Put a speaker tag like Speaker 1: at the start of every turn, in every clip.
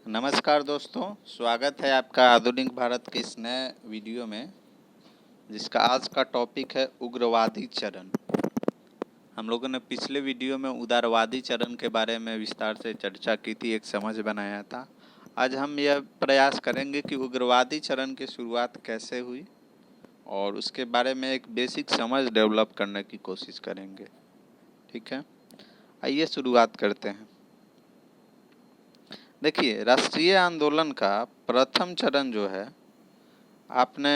Speaker 1: नमस्कार दोस्तों, स्वागत है आपका आधुनिक भारत के इस नए वीडियो में, जिसका आज का टॉपिक है उग्रवादी चरण। हम लोगों ने पिछले वीडियो में उदारवादी चरण के बारे में विस्तार से चर्चा की थी, एक समझ बनाया था। आज हम यह प्रयास करेंगे कि उग्रवादी चरण की शुरुआत कैसे हुई और उसके बारे में एक बेसिक समझ डेवलप करने की कोशिश करेंगे। ठीक है, आइए शुरुआत करते हैं। देखिए, राष्ट्रीय आंदोलन का प्रथम चरण जो है आपने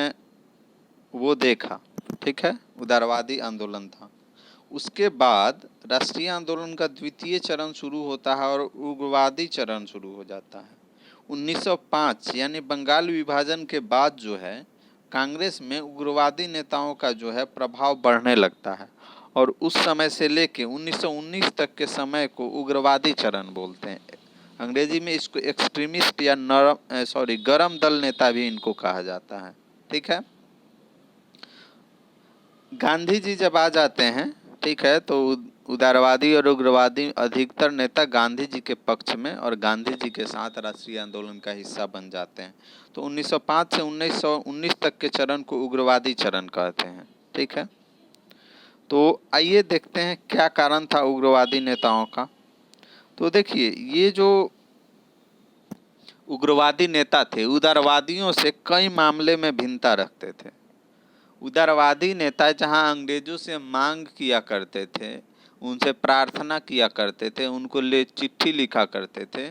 Speaker 1: वो देखा, ठीक है, उदारवादी आंदोलन था। उसके बाद राष्ट्रीय आंदोलन का द्वितीय चरण शुरू होता है और उग्रवादी चरण शुरू हो जाता है। 1905 यानी बंगाल विभाजन के बाद जो है कांग्रेस में उग्रवादी नेताओं का जो है प्रभाव बढ़ने लगता है और उस समय से लेके 1919 तक के समय को उग्रवादी चरण बोलते हैं। अंग्रेजी में इसको एक्सट्रीमिस्ट या गरम दल नेता भी इनको कहा जाता है। ठीक है, गांधी जी जब आ जाते हैं, ठीक है, तो उदारवादी और उग्रवादी अधिकतर नेता गांधी जी के पक्ष में और गांधी जी के साथ राष्ट्रीय आंदोलन का हिस्सा बन जाते हैं। तो 1905 से 1919 तक के चरण को उग्रवादी चरण कहते हैं। ठीक है, तो आइए देखते हैं क्या कारण था उग्रवादी नेताओं का। तो देखिए, ये जो उग्रवादी नेता थे उदारवादियों से कई मामले में भिन्नता रखते थे। उदारवादी नेता जहां अंग्रेजों से मांग किया करते थे, उनसे प्रार्थना किया करते थे, उनको ले चिट्ठी लिखा करते थे,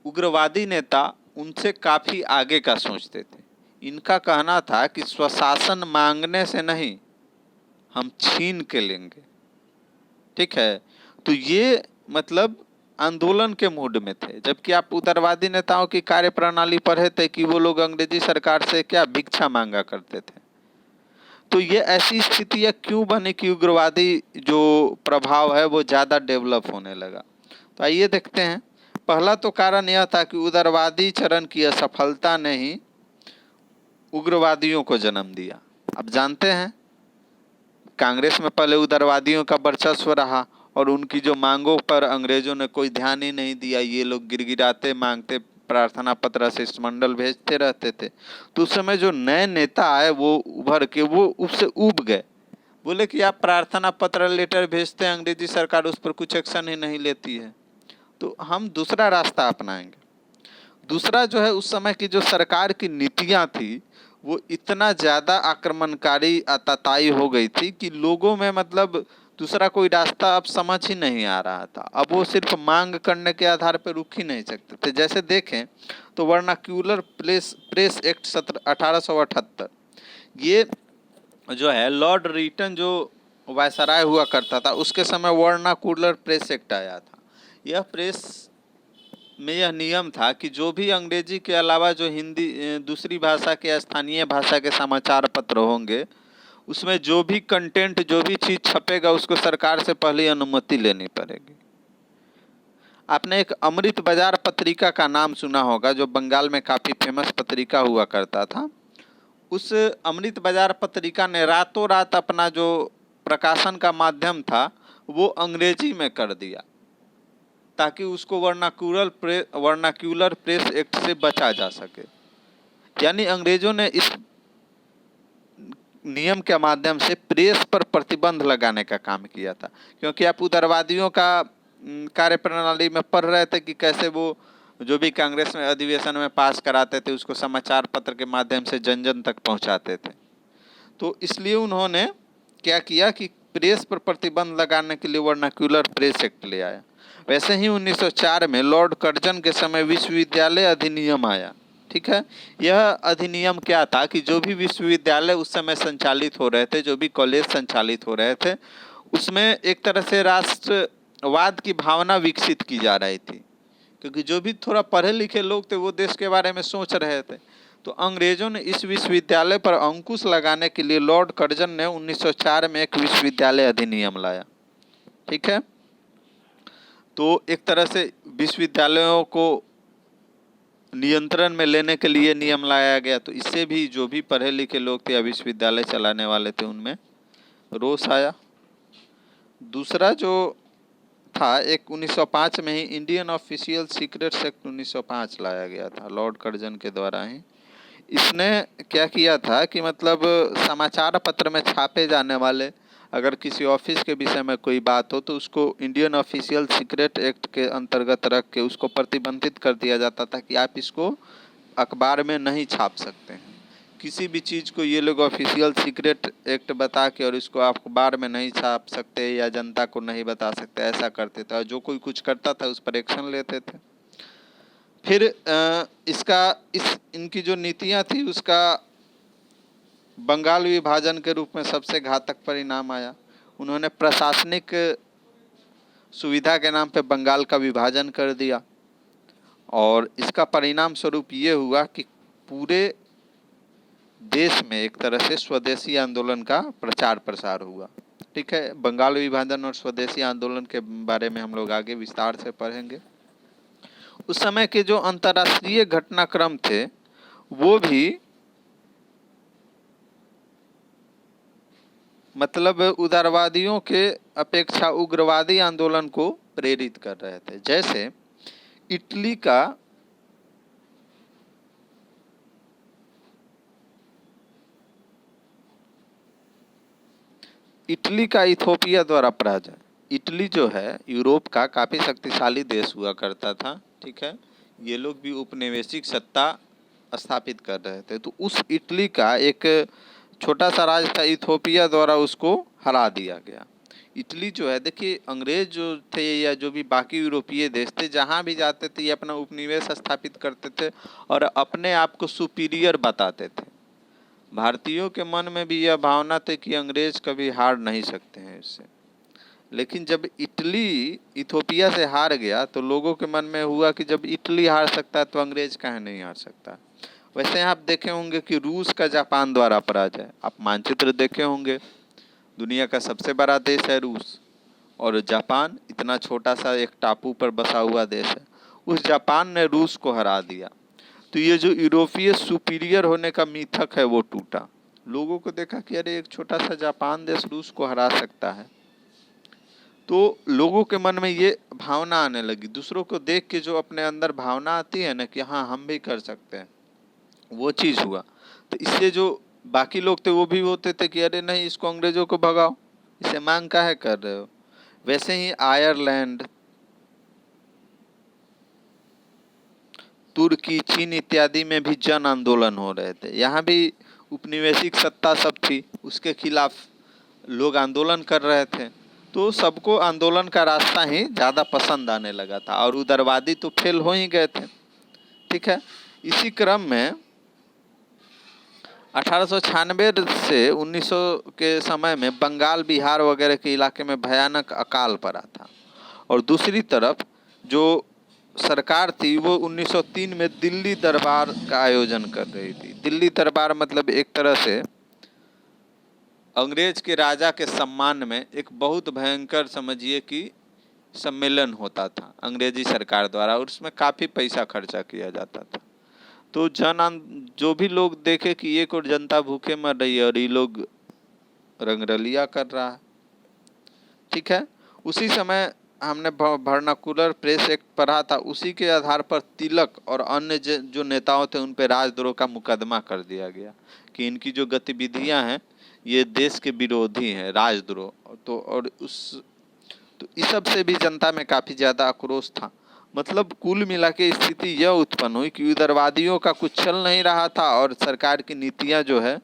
Speaker 1: उग्रवादी नेता उनसे काफी आगे का सोचते थे। इनका कहना था कि स्वशासन मांगने से नहीं, हम छीन के लेंगे। ठीक है, तो ये मतलब आंदोलन के मूड में थे। जबकि आप उदारवादी नेताओं की कार्य प्रणाली पढ़े थे कि वो लोग अंग्रेजी सरकार से क्या भिक्षा मांगा करते थे। तो ये ऐसी स्थितियां क्यों बनी कि उग्रवादी जो प्रभाव है वो ज़्यादा डेवलप होने लगा। तो आइए देखते हैं। पहला तो कारण यह था कि उदारवादी चरण की असफलता ने ही उग्रवादियों को जन्म दिया। अब जानते हैं, कांग्रेस में पहले उदारवादियों का वर्चस्व रहा और उनकी जो मांगों पर अंग्रेजों ने कोई ध्यान ही नहीं दिया। ये लोग गिड़गिड़ाते मांगते, प्रार्थना पत्र शिष्टमंडल भेजते रहते थे। तो उस समय जो नए नेता आए वो उभर के वो उससे उब गए। बोले कि आप प्रार्थना पत्र लेटर भेजते हैं, अंग्रेजी सरकार उस पर कुछ एक्शन ही नहीं लेती है, तो हम दूसरा रास्ता अपनाएंगे। दूसरा जो है, उस समय की जो सरकार की नीतियां थी वो इतना ज़्यादा आक्रमणकारी आताताई हो गई थी कि लोगों में मतलब दूसरा कोई रास्ता अब समझ ही नहीं आ रहा था। अब वो सिर्फ मांग करने के आधार पर रुक ही नहीं सकते थे। जैसे देखें तो वर्नाक्यूलर प्रेस एक्ट 1878, ये जो है लॉर्ड रिटन जो वायसराय हुआ करता था उसके समय वर्नाक्यूलर प्रेस एक्ट आया था। यह प्रेस में यह नियम था कि जो भी अंग्रेजी के अलावा जो हिंदी दूसरी भाषा के स्थानीय भाषा के समाचार पत्र होंगे, उसमें जो भी कंटेंट, जो भी चीज़ छपेगा उसको सरकार से पहले अनुमति लेनी पड़ेगी। आपने एक अमृत बाजार पत्रिका का नाम सुना होगा, जो बंगाल में काफ़ी फेमस पत्रिका हुआ करता था। उस अमृत बाजार पत्रिका ने रातों रात अपना जो प्रकाशन का माध्यम था वो अंग्रेजी में कर दिया ताकि उसको वर्नाक्यूलर प्रेस एक्ट से बचा जा सके। यानी अंग्रेजों ने इस नियम के माध्यम से प्रेस पर प्रतिबंध लगाने का काम किया था। क्योंकि आप उदारवादियों का कार्यप्रणाली में पढ़ रहे थे कि कैसे वो जो भी कांग्रेस में अधिवेशन में पास कराते थे उसको समाचार पत्र के माध्यम से जन जन तक पहुंचाते थे। तो इसलिए उन्होंने क्या किया कि प्रेस पर प्रतिबंध लगाने के लिए वर्नाक्यूलर प्रेस एक्ट ले आया। वैसे ही 1904 में लॉर्ड कर्जन के समय विश्वविद्यालय अधिनियम आया। ठीक है, यह अधिनियम क्या था कि जो भी विश्वविद्यालय उस समय संचालित हो रहे थे, जो भी कॉलेज संचालित हो रहे थे, उसमें एक तरह से राष्ट्रवाद की भावना विकसित की जा रही थी। क्योंकि जो भी थोड़ा पढ़े लिखे लोग थे वो देश के बारे में सोच रहे थे। तो अंग्रेजों ने इस विश्वविद्यालय पर अंकुश लगाने के लिए लॉर्ड कर्जन ने 1904 में एक विश्वविद्यालय अधिनियम लाया। ठीक है, तो एक तरह से विश्वविद्यालयों को नियंत्रण में लेने के लिए नियम लाया गया। तो इससे भी जो भी पढ़े लिखे लोग थे या विश्वविद्यालय चलाने वाले थे उनमें रोष आया। दूसरा जो था, एक 1905 में ही इंडियन ऑफिशियल सीक्रेट्स एक्ट 1905 लाया गया था लॉर्ड कर्जन के द्वारा ही। इसने क्या किया था कि मतलब समाचार पत्र में छापे जाने वाले अगर किसी ऑफिस के विषय में कोई बात हो तो उसको इंडियन ऑफिशियल सीक्रेट एक्ट के अंतर्गत रख के उसको प्रतिबंधित कर दिया जाता था कि आप इसको अखबार में नहीं छाप सकते हैं। किसी भी चीज़ को ये लोग ऑफिशियल सीक्रेट एक्ट बता के और इसको आप अखबार में नहीं छाप सकते या जनता को नहीं बता सकते, ऐसा करते थे। और जो कोई कुछ करता था उस पर एक्शन लेते थे। फिर इनकी जो नीतियां थी उसका बंगाल विभाजन के रूप में सबसे घातक परिणाम आया। उन्होंने प्रशासनिक सुविधा के नाम पे बंगाल का विभाजन कर दिया और इसका परिणाम स्वरूप ये हुआ कि पूरे देश में एक तरह से स्वदेशी आंदोलन का प्रचार प्रसार हुआ। ठीक है, बंगाल विभाजन और स्वदेशी आंदोलन के बारे में हम लोग आगे विस्तार से पढ़ेंगे। उस समय के जो अंतर्राष्ट्रीय घटनाक्रम थे वो भी मतलब उदारवादियों के अपेक्षा उग्रवादी आंदोलन को प्रेरित कर रहे थे। जैसे इटली का इथोपिया द्वारा पराजय। इटली जो है यूरोप का काफ़ी शक्तिशाली देश हुआ करता था। ठीक है, ये लोग भी उपनिवेशिक सत्ता स्थापित कर रहे थे। तो उस इटली का एक छोटा सा राज्य था इथोपिया द्वारा उसको हरा दिया गया। इटली जो है, देखिए अंग्रेज जो थे या जो भी बाकी यूरोपीय देश थे जहाँ भी जाते थे ये अपना उपनिवेश स्थापित करते थे और अपने आप को सुपीरियर बताते थे। भारतीयों के मन में भी यह भावना थी कि अंग्रेज कभी हार नहीं सकते हैं इससे। लेकिन जब इटली इथोपिया से हार गया तो लोगों के मन में हुआ कि जब इटली हार सकता है तो अंग्रेज काहे नहीं हार सकता। वैसे आप देखे होंगे कि रूस का जापान द्वारा पराजय, आप मानचित्र देखे होंगे, दुनिया का सबसे बड़ा देश है रूस और जापान इतना छोटा सा एक टापू पर बसा हुआ देश है। उस जापान ने रूस को हरा दिया। तो ये जो यूरोपीय सुपीरियर होने का मिथक है वो टूटा। लोगों को देखा कि अरे एक छोटा सा जापान देश रूस को हरा सकता है, तो लोगों के मन में ये भावना आने लगी। दूसरों को देख के जो अपने अंदर भावना आती है ना कि हाँ हम भी कर सकते हैं, वो चीज़ हुआ। तो इससे जो बाकी लोग थे वो भी होते थे कि अरे नहीं इसको अंग्रेजों को भगाओ, इसे मांग काहे कर रहे हो। वैसे ही आयरलैंड, तुर्की, चीन इत्यादि में भी जन आंदोलन हो रहे थे। यहाँ भी उपनिवेशिक सत्ता सब थी, उसके खिलाफ लोग आंदोलन कर रहे थे। तो सबको आंदोलन का रास्ता ही ज़्यादा पसंद आने लगा था और उदारवादी तो फेल हो ही गए थे। ठीक है, इसी क्रम में 1896 से 1900 के समय में बंगाल, बिहार वगैरह के इलाके में भयानक अकाल पड़ा था। और दूसरी तरफ जो सरकार थी वो 1903 में दिल्ली दरबार का आयोजन कर रही थी। दिल्ली दरबार मतलब एक तरह से अंग्रेज के राजा के सम्मान में एक बहुत भयंकर, समझिए कि सम्मेलन होता था अंग्रेजी सरकार द्वारा और उसमें काफ़ी पैसा खर्चा किया जाता था। तो जो भी लोग देखे कि एक और जनता भूखे मर रही है और ये लोग रंगरलिया कर रहा है। ठीक है, उसी समय हमने वर्नाकुलर प्रेस एक्ट पढ़ा था, उसी के आधार पर तिलक और अन्य जो नेताओं थे उन पर राजद्रोह का मुकदमा कर दिया गया कि इनकी जो गतिविधियां हैं ये देश के विरोधी हैं, राजद्रोह। तो इस सब से भी जनता में काफ़ी ज़्यादा आक्रोश था। मतलब कुल मिला के स्थिति यह उत्पन्न हुई कि उदारवादियों का कुछ चल नहीं रहा था और सरकार की नीतियां जो है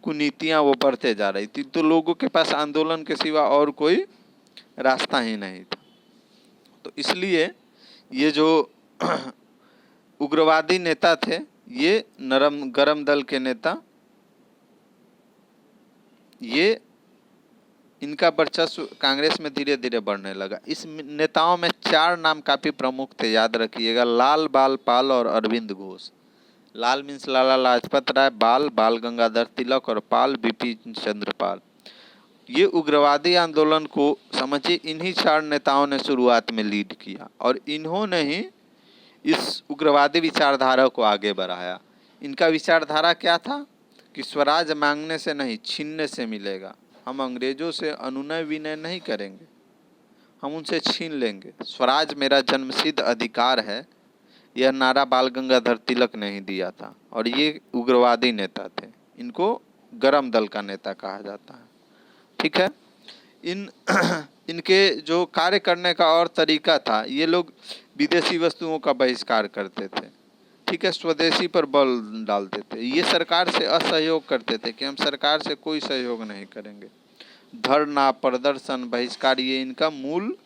Speaker 1: कुनीतियां वो बढ़ते जा रही थी। तो लोगों के पास आंदोलन के सिवा और कोई रास्ता ही नहीं था। तो इसलिए ये जो उग्रवादी नेता थे ये गरम दल के नेता, ये इनका वर्चस्व कांग्रेस में धीरे धीरे बढ़ने लगा। इस नेताओं में 4 नाम काफ़ी प्रमुख थे, याद रखिएगा, लाल बाल पाल और अरविंद घोष। लाल मीन्स लाला लाजपत राय, बाल गंगाधर तिलक और पाल बिपिन चंद्र पाल। ये उग्रवादी आंदोलन को समझिए इन्हीं 4 नेताओं ने शुरुआत में लीड किया और इन्होंने ही इस उग्रवादी विचारधारा को आगे बढ़ाया। इनका विचारधारा क्या था कि स्वराज मांगने से नहीं छीनने से मिलेगा, हम अंग्रेजों से अनुनय विनय नहीं करेंगे, हम उनसे छीन लेंगे। स्वराज मेरा जन्मसिद्ध अधिकार है, यह नारा बाल गंगाधर तिलक ने ही दिया था, और ये उग्रवादी नेता थे। इनको गरम दल का नेता कहा जाता है। ठीक है। इनके जो कार्य करने का और तरीका था, ये लोग विदेशी वस्तुओं का बहिष्कार करते थे। ठीक है। स्वदेशी पर बल डालते थे। ये सरकार से असहयोग करते थे कि हम सरकार से कोई सहयोग नहीं करेंगे। धरना, प्रदर्शन, बहिष्कार, ये इनका मूल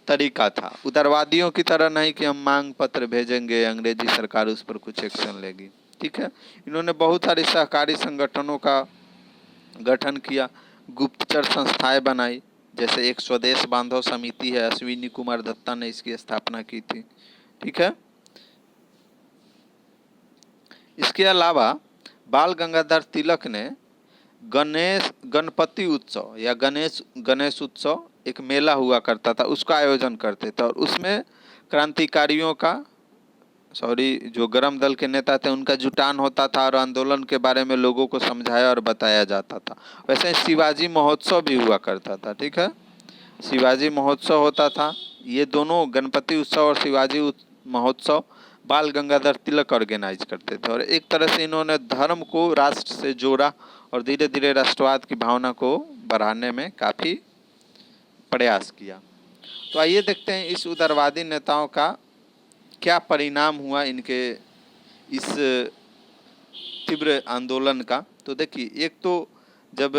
Speaker 1: तरीका था। उदारवादियों की तरह नहीं कि हम मांग पत्र भेजेंगे, अंग्रेजी सरकार उस पर कुछ एक्शन लेगी। ठीक है। इन्होंने बहुत सारी सहकारी संगठनों का गठन किया, गुप्तचर संस्थाएं बनाई, जैसे एक स्वदेश बांधव समिति है, अश्विनी कुमार दत्ता ने इसकी स्थापना की थी। ठीक है। इसके अलावा बाल गंगाधर तिलक ने गणपति उत्सव या गणेश उत्सव, एक मेला हुआ करता था, उसका आयोजन करते थे, और उसमें क्रांतिकारियों का, जो गरम दल के नेता थे उनका जुटान होता था, और आंदोलन के बारे में लोगों को समझाया और बताया जाता था। वैसे शिवाजी महोत्सव भी हुआ करता था। ठीक है। शिवाजी महोत्सव होता था। ये दोनों, गणपति उत्सव और शिवाजी महोत्सव, बाल गंगाधर तिलक ऑर्गेनाइज करते थे, और एक तरह से इन्होंने धर्म को राष्ट्र से जोड़ा और धीरे धीरे राष्ट्रवाद की भावना को बढ़ाने में काफ़ी प्रयास किया। तो आइए देखते हैं इस उदारवादी नेताओं का क्या परिणाम हुआ इनके इस तीव्र आंदोलन का। तो देखिए, एक तो जब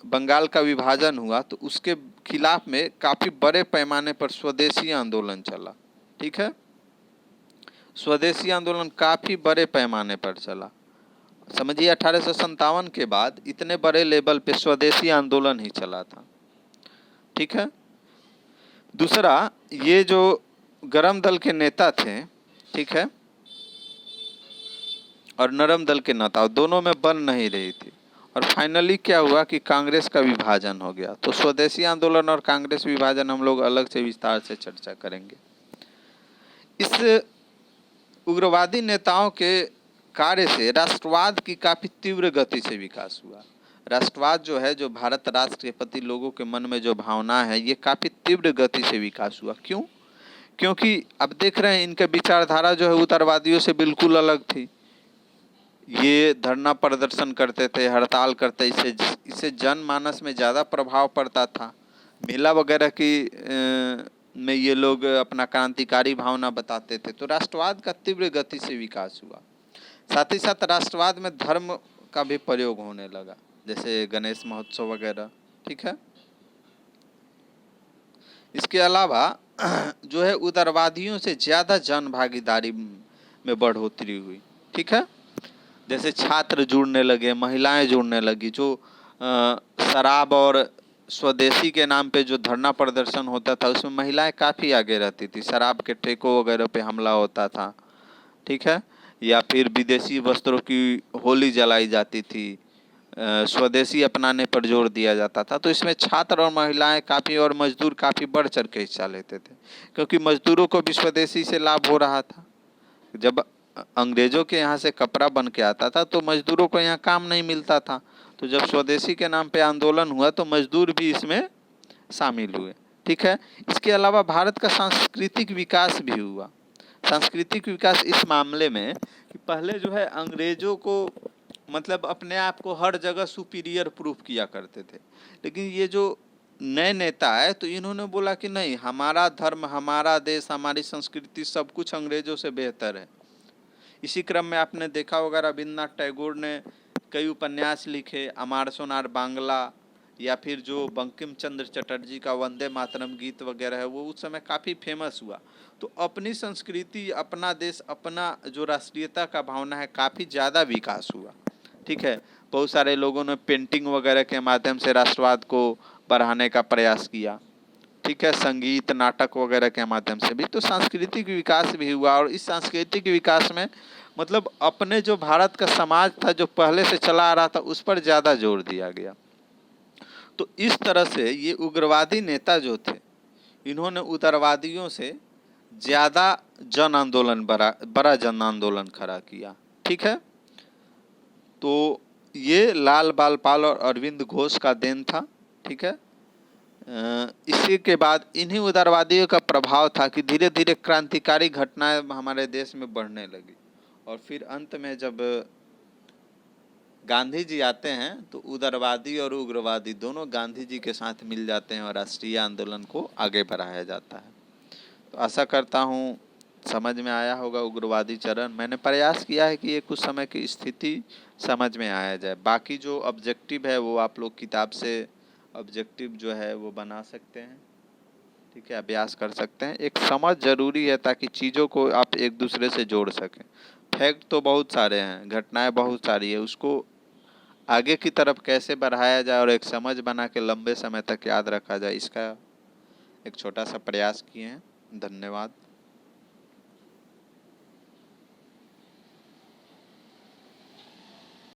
Speaker 1: बंगाल का विभाजन हुआ तो उसके खिलाफ में काफ़ी बड़े पैमाने पर स्वदेशी आंदोलन चला। ठीक है। स्वदेशी आंदोलन काफ़ी बड़े पैमाने पर चला। समझिए 1857 के बाद इतने बड़े लेवल पे स्वदेशी आंदोलन ही चला था। ठीक है। दूसरा, ये जो गरम दल के नेता थे, ठीक है, और नरम दल के नेता, दोनों में बन नहीं रही थी, और फाइनली क्या हुआ कि कांग्रेस का विभाजन हो गया। तो स्वदेशी आंदोलन और कांग्रेस विभाजन हम लोग अलग से विस्तार से चर्चा करेंगे। इस उग्रवादी नेताओं के कार्य से राष्ट्रवाद की काफ़ी तीव्र गति से विकास हुआ। राष्ट्रवाद जो है, जो भारत राष्ट्र के प्रति लोगों के मन में जो भावना है, ये काफ़ी तीव्र गति से विकास हुआ। क्यों? क्योंकि अब देख रहे हैं इनके विचारधारा जो है उदारवादियों से बिल्कुल अलग थी। ये धरना प्रदर्शन करते थे, हड़ताल करते, इससे जनमानस में ज़्यादा प्रभाव पड़ता था। मेला वगैरह की में ये लोग अपना क्रांतिकारी भावना बताते थे। तो राष्ट्रवाद का तीव्र गति से विकास हुआ। साथ ही साथ राष्ट्रवाद में धर्म का भी प्रयोग होने लगा, जैसे गणेश महोत्सव वगैरह। ठीक है। इसके अलावा जो है उदारवादियों से ज़्यादा जन भागीदारी में बढ़ोतरी हुई। ठीक है। जैसे छात्र जुड़ने लगे, महिलाएं जुड़ने लगी। जो शराब और स्वदेशी के नाम पे जो धरना प्रदर्शन होता था, उसमें महिलाएं काफ़ी आगे रहती थी। शराब के ठेकों वगैरह पे हमला होता था। ठीक है। या फिर विदेशी वस्त्रों की होली जलाई जाती थी, स्वदेशी अपनाने पर जोर दिया जाता था। तो इसमें छात्र और महिलाएं काफ़ी, और मजदूर काफ़ी बढ़ चढ़ के हिस्सा लेते थे, क्योंकि मजदूरों को भी स्वदेशी से लाभ हो रहा था। जब अंग्रेजों के यहाँ से कपड़ा बन के आता था तो मजदूरों को यहाँ काम नहीं मिलता था। तो जब स्वदेशी के नाम पे आंदोलन हुआ तो मजदूर भी इसमें शामिल हुए। ठीक है। इसके अलावा भारत का सांस्कृतिक विकास भी हुआ। सांस्कृतिक विकास इस मामले में कि पहले जो है अंग्रेजों को, मतलब अपने आप को हर जगह सुपीरियर प्रूफ किया करते थे, लेकिन ये जो नए नेता है तो इन्होंने बोला कि नहीं, हमारा धर्म, हमारा देश, हमारी संस्कृति सब कुछ अंग्रेजों से बेहतर है। इसी क्रम में आपने देखा होगा रविन्द्रनाथ टैगोर ने कई उपन्यास लिखे, अमार सोनार बांग्ला, या फिर जो बंकिम चंद्र चटर्जी का वंदे मातरम गीत वगैरह है, वो उस समय काफ़ी फेमस हुआ। तो अपनी संस्कृति, अपना देश, अपना जो राष्ट्रीयता का भावना है, काफ़ी ज़्यादा विकास हुआ। ठीक है। बहुत सारे लोगों ने पेंटिंग वगैरह के माध्यम से राष्ट्रवाद को बढ़ाने का प्रयास किया। ठीक है। संगीत, नाटक वगैरह के माध्यम से भी तो सांस्कृतिक विकास भी हुआ। और इस सांस्कृतिक विकास में मतलब अपने जो भारत का समाज था, जो पहले से चला आ रहा था, उस पर ज़्यादा जोर दिया गया। तो इस तरह से ये उग्रवादी नेता जो थे, इन्होंने उदारवादियों से ज़्यादा जन आंदोलन, बड़ा जन आंदोलन खड़ा किया। ठीक है। तो ये लाल बाल पाल और अरविंद घोष का देन था। ठीक है। इसी के बाद इन्हीं उदारवादियों का प्रभाव था कि धीरे धीरे क्रांतिकारी घटनाएं हमारे देश में बढ़ने लगी। और फिर अंत में जब गांधी जी आते हैं तो उदारवादी और उग्रवादी दोनों गांधी जी के साथ मिल जाते हैं और राष्ट्रीय आंदोलन को आगे बढ़ाया जाता है। तो आशा करता हूँ समझ में आया होगा उग्रवादी चरण। मैंने प्रयास किया है कि ये कुछ समय की स्थिति समझ में आया जाए। बाकी जो ऑब्जेक्टिव है वो आप लोग किताब से ऑब्जेक्टिव जो है वो बना सकते हैं, ठीक है, अभ्यास कर सकते हैं। एक समझ जरूरी है ताकि चीज़ों को आप एक दूसरे से जोड़ सकें। फैक्ट तो बहुत सारे हैं, घटनाएं बहुत सारी है, उसको आगे की तरफ कैसे बढ़ाया जाए और एक समझ बना के लंबे समय तक याद रखा जाए, इसका एक छोटा सा प्रयास किए हैं। धन्यवाद।